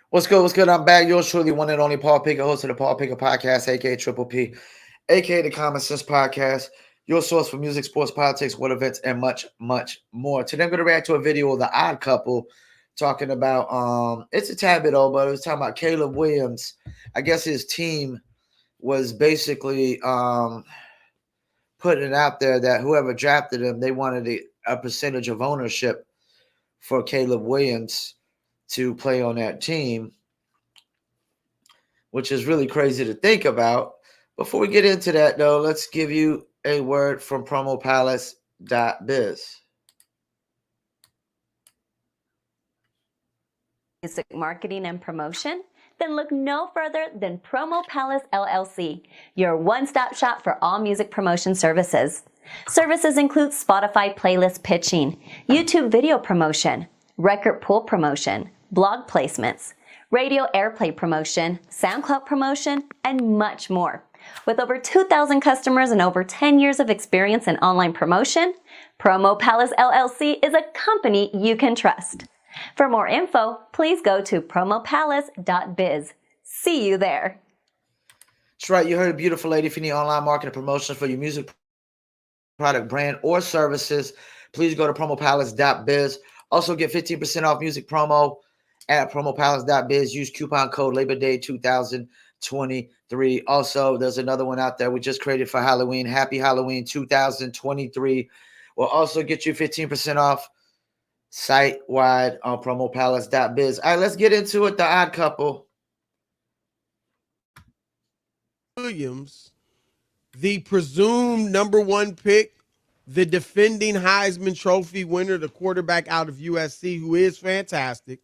What's good? What's good? I'm back. Yours truly, one and only Paul Pickett, host of the Paul Pickett Podcast, aka Triple P, aka the Common Sense Podcast, your source for music, sports, politics, world events, and much, much more. Today, I'm going to react to a video of the Odd Couple talking about it's a tad bit old, but it was talking about Caleb Williams. I guess his team was basically putting it out there that whoever drafted him, they wanted a percentage of ownership for Caleb Williams to play on that team, which is really crazy to think about. Before we get into that, though, let's give you a word from promopalace.biz. Music marketing and promotion? Then look no further than Promo Palace LLC, your one-stop shop for all music promotion services. Services include Spotify playlist pitching, YouTube video promotion, record pool promotion, blog placements, radio airplay promotion, SoundCloud promotion, and much more. With over 2,000 customers and over 10 years of experience in online promotion, Promo Palace LLC is a company you can trust. For more info, please go to promopalace.biz. See you there. That's right. You heard a beautiful lady. If you need online marketing promotions for your music product, brand, or services, please go to promopalace.biz. Also get 15% off music promo at promopalace.biz. Use coupon code Labor Day 2023. Also, there's another one out there we just created for Halloween. Happy Halloween 2023. We'll also get you 15% off site-wide on promopalace.biz. All right, let's get into it. The Odd Couple. Williams, the presumed number one pick, the defending Heisman Trophy winner, the quarterback out of USC, who is fantastic.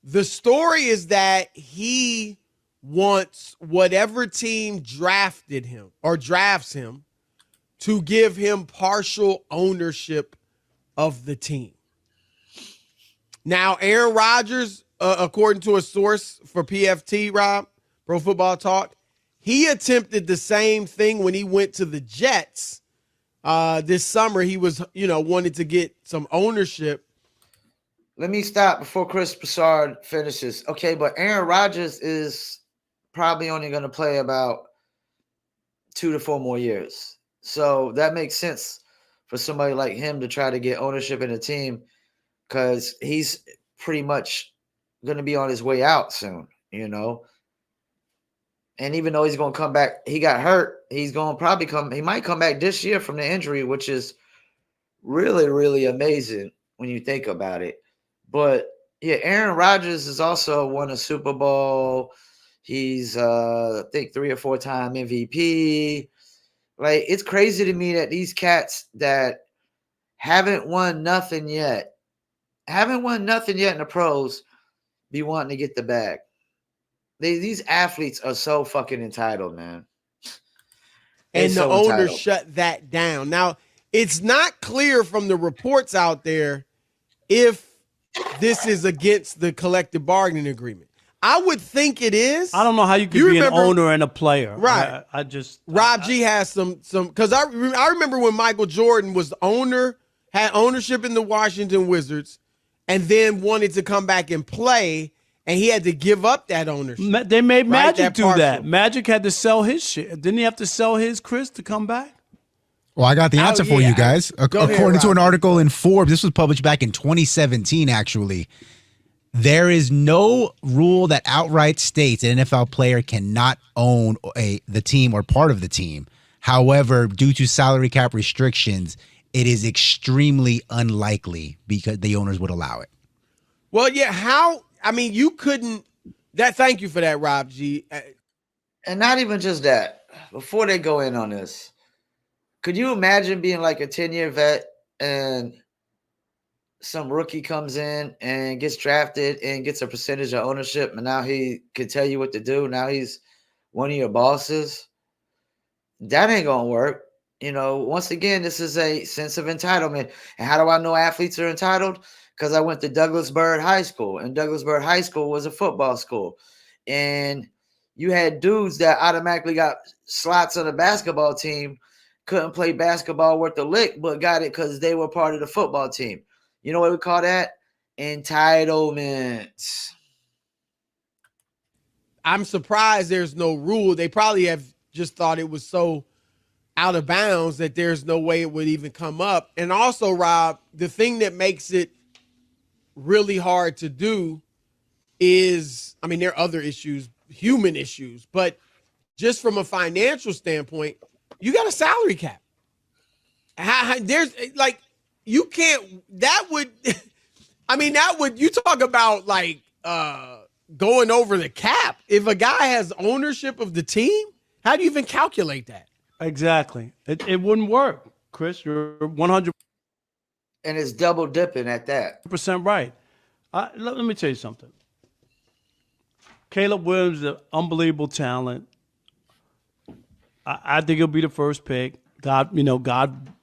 The story is that he wants whatever team drafted him or drafts him to give him partial ownership of the team. Now, Aaron Rodgers, according to a source for PFT, Rob, Pro Football Talk, he attempted the same thing when he went to the Jets this summer. He was, wanted to get some ownership. Let me stop before Chris Broussard finishes. Okay, but Aaron Rodgers is probably only going to play about 2 to 4 more years. So that makes sense for somebody like him to try to get ownership in a team because he's pretty much going to be on his way out soon, And even though he's going to come back, he got hurt. He's going to probably he might come back this year from the injury, which is really, really amazing when you think about it. But yeah, Aaron Rodgers has also won a Super Bowl. He's, I think, 3 or 4 time MVP. Like, it's crazy to me that these cats that haven't won nothing yet in the pros be wanting to get the bag. These athletes are so fucking entitled, man. And the owner shut that down. Now, it's not clear from the reports out there if this is against the collective bargaining agreement. I would think it is. I don't know how you can be an owner and a player. Right. Rob G has some because I remember when Michael Jordan was the owner, had ownership in the Washington Wizards, and then wanted to come back and play, and he had to give up that ownership. They made Magic do that. Magic had to sell his shit. Didn't he have to sell his, Chris, to come back? Well, I got the answer for you guys. According to an article in Forbes, this was published back in 2017, actually. There is no rule that outright states an NFL player cannot own the team or part of the team. However, due to salary cap restrictions, it is extremely unlikely because the owners would allow it. Well, yeah, you couldn't. Thank you for that, Rob G. And not even just that. Before they go in on this, could you imagine being like a 10-year vet and some rookie comes in and gets drafted and gets a percentage of ownership, and now he can tell you what to do? Now he's one of your bosses. That ain't gonna work. Once again, this is a sense of entitlement. And how do I know athletes are entitled? Because I went to Douglas Byrd High School, and Douglas Byrd High School was a football school. And you had dudes that automatically got slots on the basketball team, couldn't play basketball worth a lick, but got it because they were part of the football team. You know what we call that? Entitlement. I'm surprised there's no rule. They probably have just thought it was so out of bounds that there's no way it would even come up. And also, Rob, the thing that makes it really hard to do is, I mean, there are other issues, human issues, but just from a financial standpoint, you got a salary cap. There's like, you can't, that would, I mean, that would, you talk about like going over the cap. If a guy has ownership of the team, how do you even calculate that? Exactly. It wouldn't work, Chris. You're 100%. And it's double dipping at that. Right. Let me tell you something. Caleb Williams is an unbelievable talent. I think he'll be the first pick. God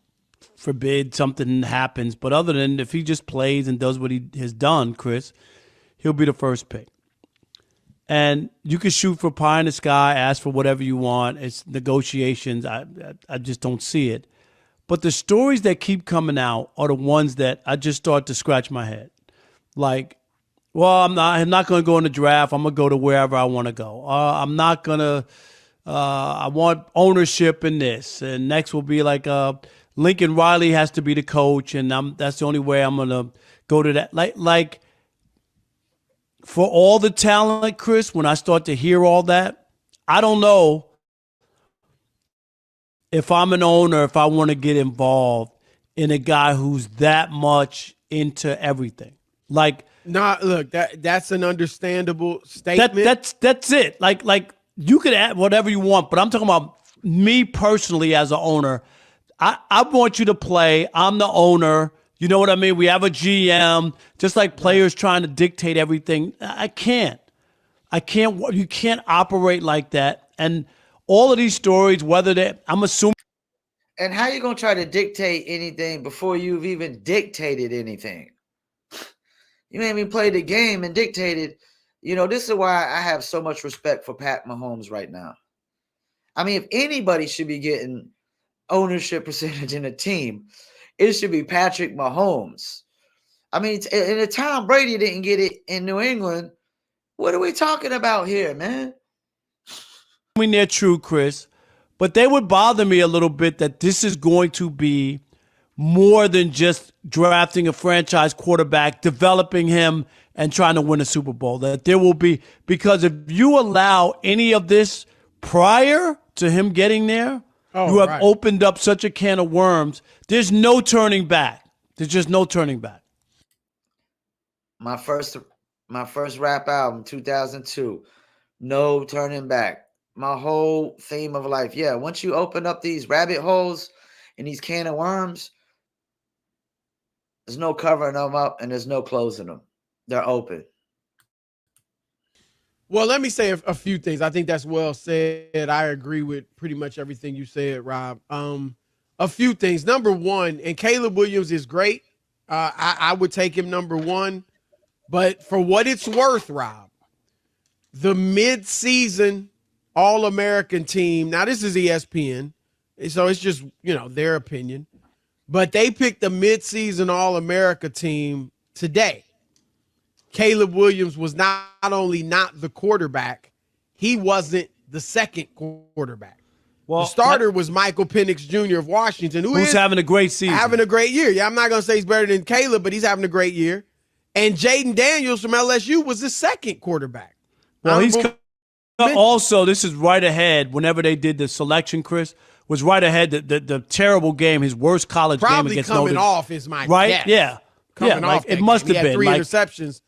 forbid something happens. But other than if he just plays and does what he has done, Chris, he'll be the first pick. And you can shoot for pie in the sky, ask for whatever you want. It's negotiations. I just don't see it. But the stories that keep coming out are the ones that I just start to scratch my head. Like, well, I'm not going to go in the draft. I'm going to go to wherever I want to go. I'm not going to. I want ownership in this. And next will be like Lincoln Riley has to be the coach, and that's the only way I'm going to go to that. Like. For all the talent, Chris, when I start to hear all that, I don't know if I'm an owner, if I want to get involved in a guy who's that much into everything. Like, nah, look, that's an understandable statement. That's it. Like you could add whatever you want, but I'm talking about me personally as an owner. I want you to play. I'm the owner. You know what I mean? We have a GM, just like players trying to dictate everything. I can't. You can't operate like that. And all of these stories, I'm assuming. And how you going to try to dictate anything before you've even dictated anything? You ain't even played the game and dictated. You know, this is why I have so much respect for Pat Mahomes right now. I mean, if anybody should be getting ownership percentage in a team, it should be Patrick Mahomes. I mean, and if Tom Brady didn't get it in New England, what are we talking about here, man? I mean, they're true, Chris, but they would bother me a little bit that this is going to be more than just drafting a franchise quarterback, developing him, and trying to win a Super Bowl. That there will be, because if you allow any of this prior to him getting there, you have opened up such a can of worms. There's no turning back. There's just no turning back. My first rap album, 2002, no turning back. My whole theme of life. Yeah, once you open up these rabbit holes and these can of worms, there's no covering them up and there's no closing them. They're open. Well, let me say a few things. I think that's well said. I agree with pretty much everything you said, Rob. A few things. Number one, and Caleb Williams is great. I would take him number one. But for what it's worth, Rob, the mid-season All-American team, now this is ESPN, so it's just, their opinion. But they picked the mid-season All-America team today. Caleb Williams was not only not the quarterback, he wasn't the second quarterback. Well, the starter was Michael Penix Jr. of Washington, who's having a great season. Having a great year. Yeah, I'm not going to say he's better than Caleb, but he's having a great year. And Jaden Daniels from LSU was the second quarterback. Well, he's also, this is right ahead, whenever they did the selection, Chris, was right ahead the terrible game, his worst college game against Notre Dame. Probably coming off is my guess. Yeah. Coming off it must have been. Three interceptions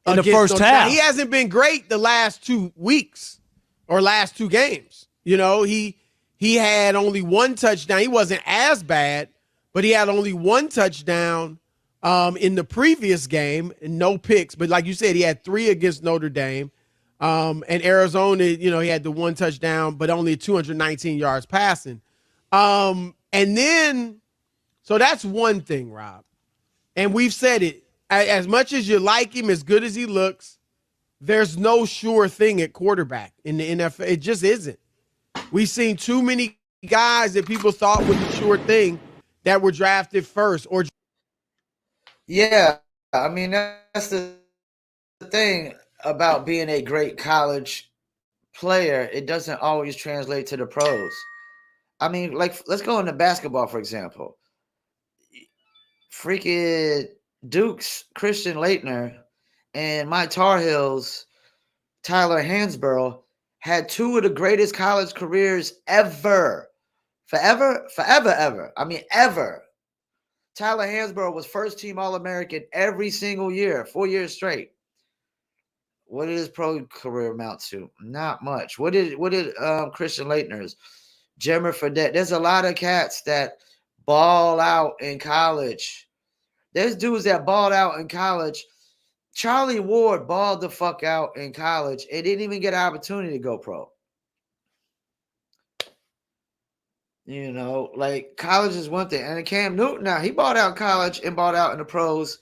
in the first half. He hasn't been great the last 2 weeks or last 2 games. He had only one touchdown. He wasn't as bad, but he had only one touchdown in the previous game and no picks. But like you said, he had 3 against Notre Dame. And Arizona, he had the one touchdown, but only 219 yards passing. And then, so that's one thing, Rob. And we've said it. As much as you like him, as good as he looks, there's no sure thing at quarterback in the NFL. It just isn't. We've seen too many guys that people thought was the sure thing that were drafted first. Yeah, I mean, that's the thing about being a great college player, it doesn't always translate to the pros. I mean, like, let's go into basketball, for example. Freaking Duke's Christian Leitner and my Tar Heels, Tyler Hansborough, had two of the greatest college careers ever. Forever, forever, ever. I mean, ever. Tyler Hansborough was first team All-American every single year, 4 years straight. What did his pro career amount to? Not much. What did Christian Leitner's? Jimmer Fredette. There's a lot of cats that ball out in college. There's dudes that balled out in college. Charlie Ward balled the fuck out in college and didn't even get an opportunity to go pro. You know, like, college is one thing. And Cam Newton, now, he balled out in college and balled out in the pros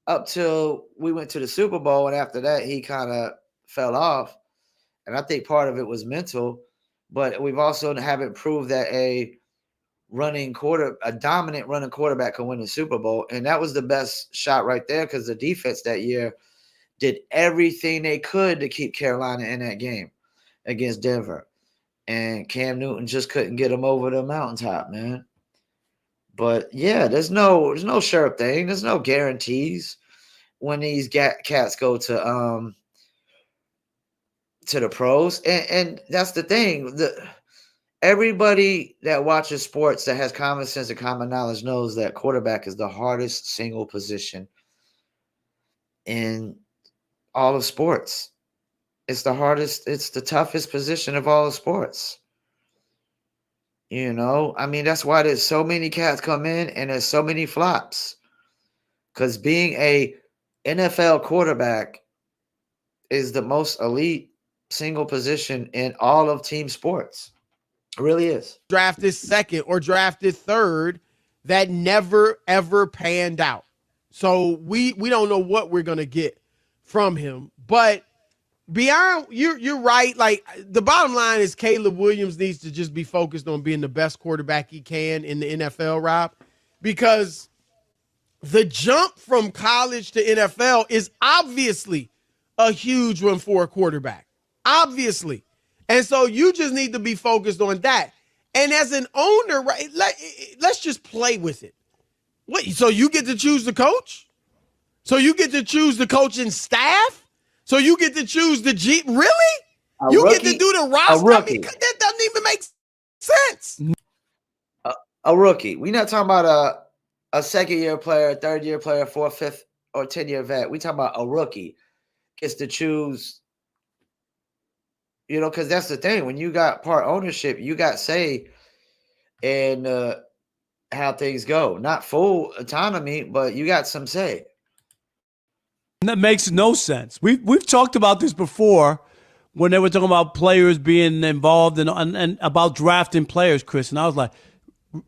up till we went to the Super Bowl. And after that, he kind of fell off. And I think part of it was mental. But we've also haven't proved that a dominant running quarterback can win the Super Bowl. And that was the best shot right there, because the defense that year did everything they could to keep Carolina in that game against Denver. And Cam Newton just couldn't get him over the mountaintop, man. But yeah, there's no sure thing. There's no guarantees when these cats go to the pros. And that's the thing. Everybody that watches sports that has common sense and common knowledge knows that quarterback is the hardest single position in all of sports. It's the hardest, it's the toughest position of all of sports. You know, I mean, that's why there's so many cats come in and there's so many flops. Because being a NFL quarterback is the most elite single position in all of team sports. It really is. Drafted second or drafted third that never, ever panned out. So we don't know what we're going to get from him. But beyond, you're right. Like, the bottom line is Caleb Williams needs to just be focused on being the best quarterback he can in the NFL, Rob, because the jump from college to NFL is obviously a huge one for a quarterback. Obviously. And so you just need to be focused on that. And as an owner, right, let's just play with it. What? So you get to choose the coach? So you get to choose the coaching staff? So you get to choose the G? Really? You get to do the roster? I mean, that doesn't even make sense. A rookie. We're not talking about a second-year player, a third-year player, fourth, fifth, or 10-year vet. We're talking about a rookie gets to choose. You know, because that's the thing. When you got part ownership, you got say in how things go. Not full autonomy, but you got some say. That makes no sense. We've talked about this before when they were talking about players being involved and about drafting players, Chris. And I was like,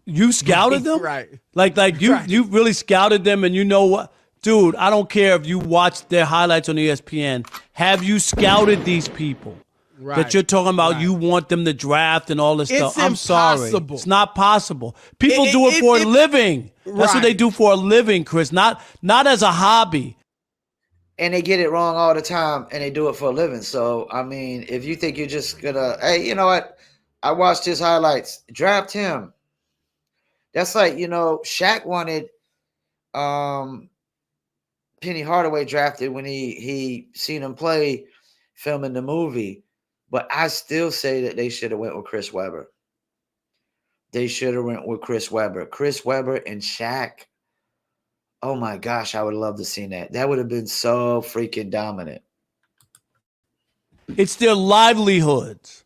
you scouted them? Right. Like you really scouted them, and you know what? Dude, I don't care if you watched their highlights on ESPN. Have you scouted these people? Right. That you're talking about, you want them to draft and all this stuff. I'm sorry. It's not possible. People do it for a living. That's what they do for a living, Chris, not as a hobby. And they get it wrong all the time, and they do it for a living. So, I mean, if you think you're just going to, hey, you know what? I watched his highlights. Draft him. That's like, you know, Shaq wanted Penny Hardaway drafted when he seen him play filming the movie. But I still say that they should have went with Chris Webber. They should have went with Chris Webber. Chris Webber and Shaq. Oh my gosh, I would love to see that. That would have been so freaking dominant. It's their livelihoods.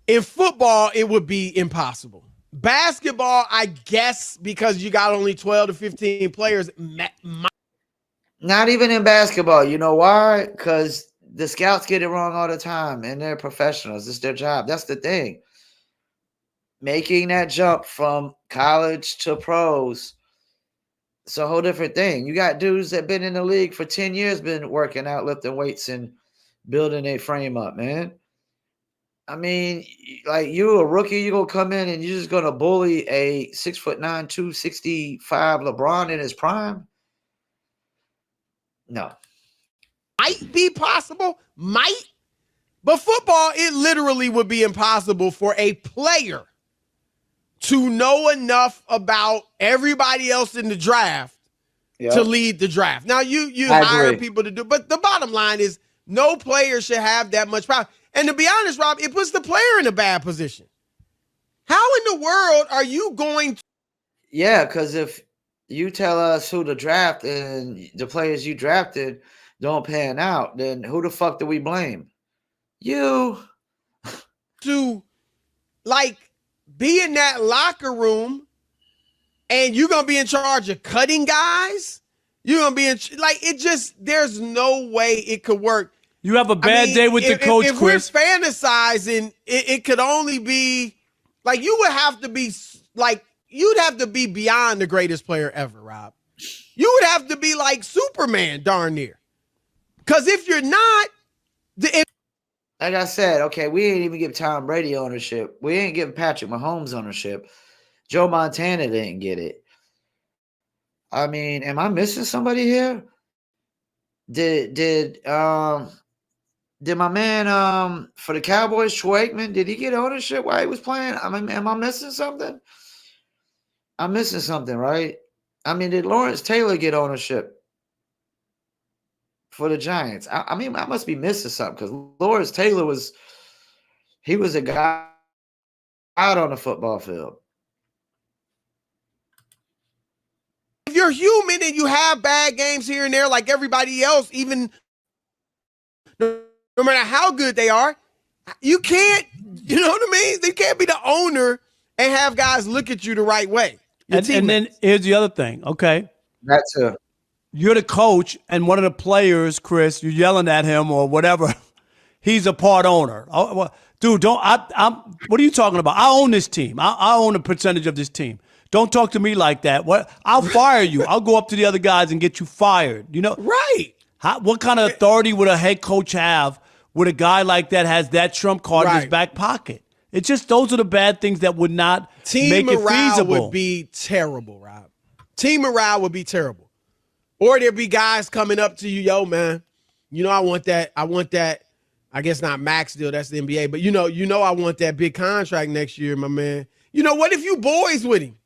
In football, it would be impossible. Basketball, I guess, because you got only 12 to 15 players. Not even in basketball. You know why? Because the scouts get it wrong all the time, and they're professionals. It's their job. That's the thing. Making that jump from college to pros, it's a whole different thing. You got dudes that been in the league for 10 years, been working out, lifting weights, and building a frame up, man. I mean, like, you a rookie, you're going to come in and you're just going to bully a 6'9", 265 LeBron in his prime? No. Might be possible. Might. But football, it literally would be impossible for a player to know enough about everybody else in the draft to lead the draft. Now, you hire people to do, but the bottom line is no player should have that much power. And to be honest, Rob, it puts the player in a bad position. How in the world are you going to? Yeah, because if you tell us who to draft and the players you drafted don't pan out, then who the fuck do we blame? You. To like be in that locker room and you're going to be in charge of cutting guys? You're going to be in like it just there's no way it could work. You have a bad day with the coach, if Chris. We're fantasizing, it could only be like you would have to be like you'd have to be beyond the greatest player ever, Rob. You would have to be like Superman darn near. Because if you're not, like I said, okay, we ain't even give Tom Brady ownership. We ain't give Patrick Mahomes ownership. Joe Montana didn't get it. I mean, am I missing somebody here? Did my man for the Cowboys, Troy Aikman, did he get ownership while he was playing? I mean, am I missing something? I'm missing something, right? I mean, did Lawrence Taylor get ownership for the Giants? I mean, I must be missing something because Lawrence Taylor was a guy out on the football field. If you're human and you have bad games here and there like everybody else, even no matter how good they are, you can't, you know what I mean? They can't be the owner and have guys look at you the right way. And then here's the other thing, okay? That's a You're the coach, and one of the players, Chris, you're yelling at him or whatever. He's a part owner. Oh, well, dude, what are you talking about? I own this team. I own a percentage of this team. Don't talk to me like that. I'll fire you. I'll go up to the other guys and get you fired. You know, right? What kind of authority would a head coach have with a guy like that has that trump card in his back pocket? It's just those are the bad things that would not make it feasible. Would be terrible, Rob. Team morale would be terrible. Or there'd be guys coming up to you, yo, man. You know, I want that. I guess not max deal. That's the NBA. But you know, I want that big contract next year, my man. You know, what if you boys with him?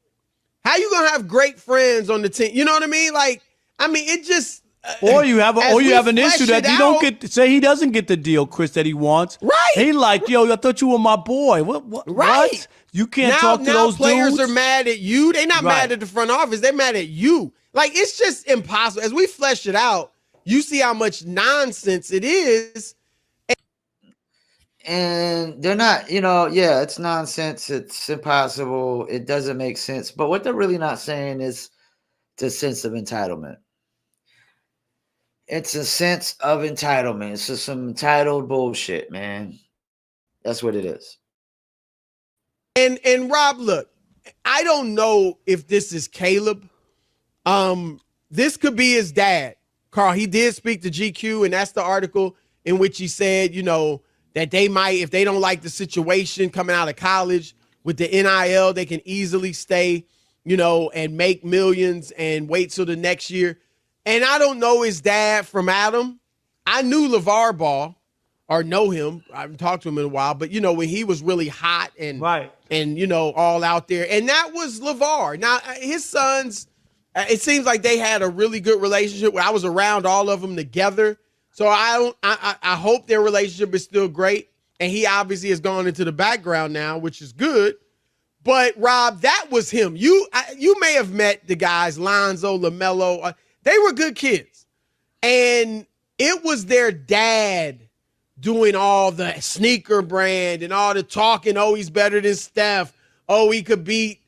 How you gonna have great friends on the team? You know what I mean? Like, I mean, it just. Or you have an issue that you don't get. Say he doesn't get the deal, Chris, that he wants. Right. He like, yo, I thought you were my boy. What? Right. What? You can't talk to those players dudes. are mad at you. They're not mad at the front office. They're mad at you. Like, it's just impossible. As we flesh it out, you see how much nonsense it is. And they're not, it's nonsense. It's impossible. It doesn't make sense. But what they're really not saying is the sense of entitlement. It's a sense of entitlement. It's just some entitled bullshit, man. That's what it is. And Rob, look, I don't know if this is Caleb. This could be his dad. Carl, he did speak to GQ, and that's the article in which he said, that they might, if they don't like the situation coming out of college with the NIL, they can easily stay, and make millions and wait till the next year. And I don't know his dad from Adam. I knew LeVar Ball, or know him. I haven't talked to him in a while, but when he was really hot and all out there, and that was LeVar. Now his sons, it seems like they had a really good relationship. I was around all of them together. So I hope their relationship is still great. And he obviously has gone into the background now, which is good. But Rob, that was him. You may have met the guys, Lonzo, LaMelo. They were good kids. And it was their dad doing all the sneaker brand and all the talking. Oh, he's better than Steph. Oh, he could beat.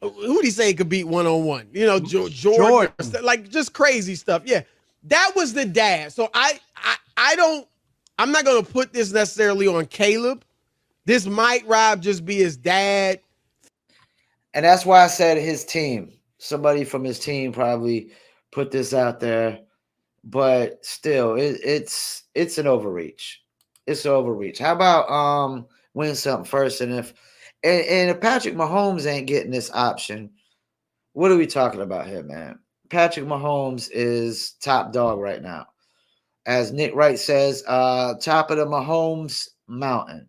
Who did he say he could beat one-on-one? Jordan. Like just crazy stuff. Yeah. That was the dad. So I'm not going to put this necessarily on Caleb. This might, Rob, just be his dad. And that's why I said his team. Somebody from his team probably put this out there. But still, it's an overreach. It's an overreach. How about win something first? And if Patrick Mahomes ain't getting this option, what are we talking about here, man? Patrick Mahomes is top dog right now. As Nick Wright says, top of the Mahomes Mountain.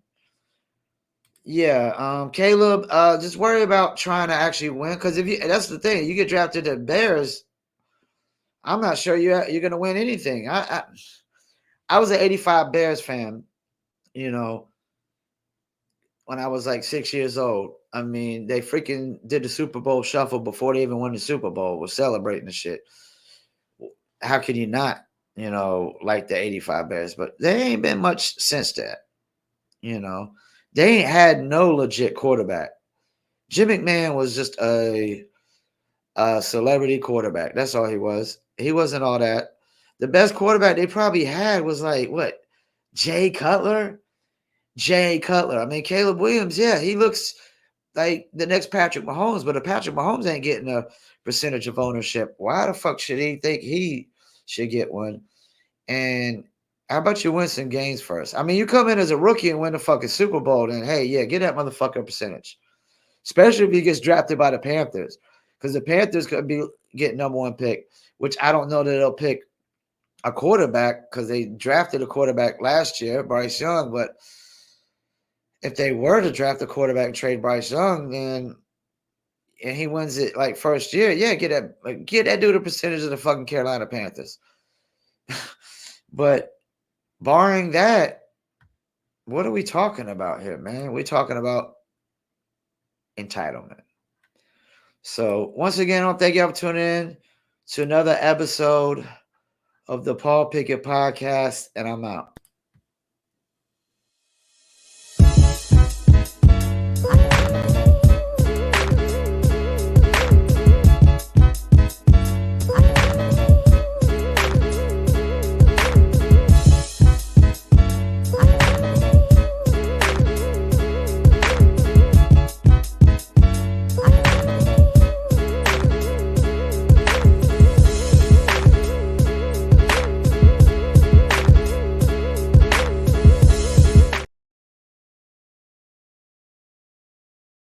Yeah, Caleb, just worry about trying to actually win because that's the thing, you get drafted to Bears, I'm not sure you're gonna win anything. I was an '85 Bears fan, you know, when I was like 6 years old. I mean, they freaking did the Super Bowl shuffle before they even won the Super Bowl. Was celebrating the shit. How can you not, like the '85 Bears? But they ain't been much since that. You know, they ain't had no legit quarterback. Jim McMahon was just a celebrity quarterback. That's all he was. He wasn't all that. The best quarterback they probably had was like what? Jay Cutler? Jay Cutler. I mean, Caleb Williams, yeah, he looks like the next Patrick Mahomes, but if Patrick Mahomes ain't getting a percentage of ownership, why the fuck should he think he should get one? And how about you win some games first? I mean, you come in as a rookie and win the fucking Super Bowl, then hey, yeah, get that motherfucker percentage. Especially if he gets drafted by the Panthers. Because the Panthers could be getting number one pick, which I don't know that they'll pick a quarterback because they drafted a quarterback last year, Bryce Young. But if they were to draft a quarterback and trade Bryce Young, then and he wins it like first year, yeah, get that dude a percentage of the fucking Carolina Panthers. But barring that, what are we talking about here, man? We're talking about entitlement. So once again, I want to thank you for tuning in to another episode of the Paul Pickett Podcast, and I'm out.